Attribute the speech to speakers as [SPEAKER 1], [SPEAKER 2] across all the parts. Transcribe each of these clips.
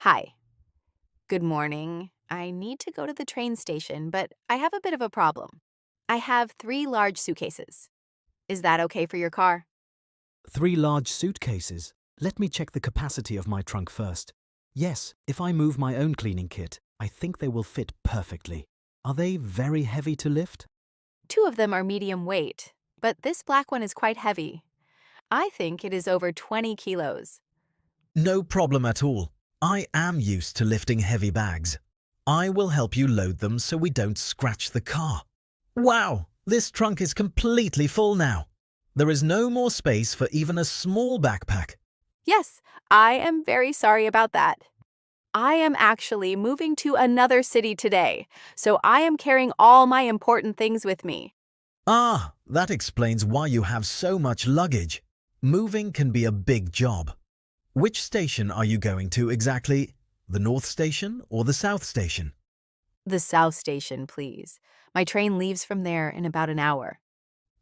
[SPEAKER 1] Hi. Good morning. I need to go to the train station, but I have a bit of a problem. I have three large suitcases. Is that okay for your car?
[SPEAKER 2] Three large suitcases. Let me check the capacity of my trunk first. Yes, if I move my own cleaning kit, I think they will fit perfectly. Are they very heavy to lift?
[SPEAKER 1] Two of them are medium weight, but this black one is quite heavy. I think it is over 20 kilos.
[SPEAKER 2] No problem at all. I am used to lifting heavy bags. I will help you load them so we don't scratch the car. Wow, this trunk is completely full now. There is no more space for even a small backpack.
[SPEAKER 1] Yes, I am very sorry about that. I am actually moving to another city today, so I am carrying all my important things with me.
[SPEAKER 2] Ah, that explains why you have so much luggage. Moving can be a big job. Which station are you going to exactly? The North Station or the South Station?
[SPEAKER 1] The South Station, please. My train leaves from there in about an hour.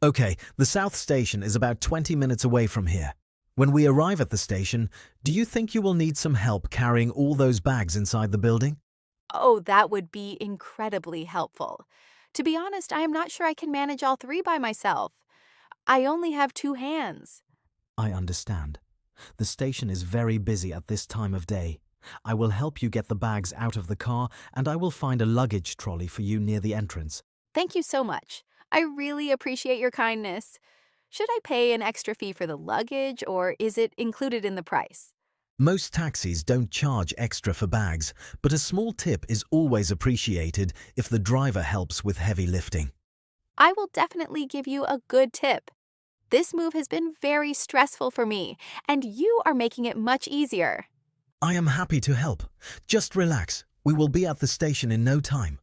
[SPEAKER 2] Okay, the South Station is about 20 minutes away from here. When we arrive at the station, do you think you will need some help carrying all those bags inside the building?
[SPEAKER 1] Oh, that would be incredibly helpful. To be honest, I am not sure I can manage all three by myself. I only have two hands.
[SPEAKER 2] I understand. The station is very busy at this time of day. I will help you get the bags out of the car and I will find a luggage trolley for you near the entrance.
[SPEAKER 1] Thank you so much. I really appreciate your kindness. Should I pay an extra fee for the luggage, or is it included in the price?
[SPEAKER 2] Most taxis don't charge extra for bags, but a small tip is always appreciated if the driver helps with heavy lifting.
[SPEAKER 1] I will definitely give you a good tip. This move has been very stressful for me, and you are making it much easier.
[SPEAKER 2] I am happy to help. Just relax. We will be at the station in no time.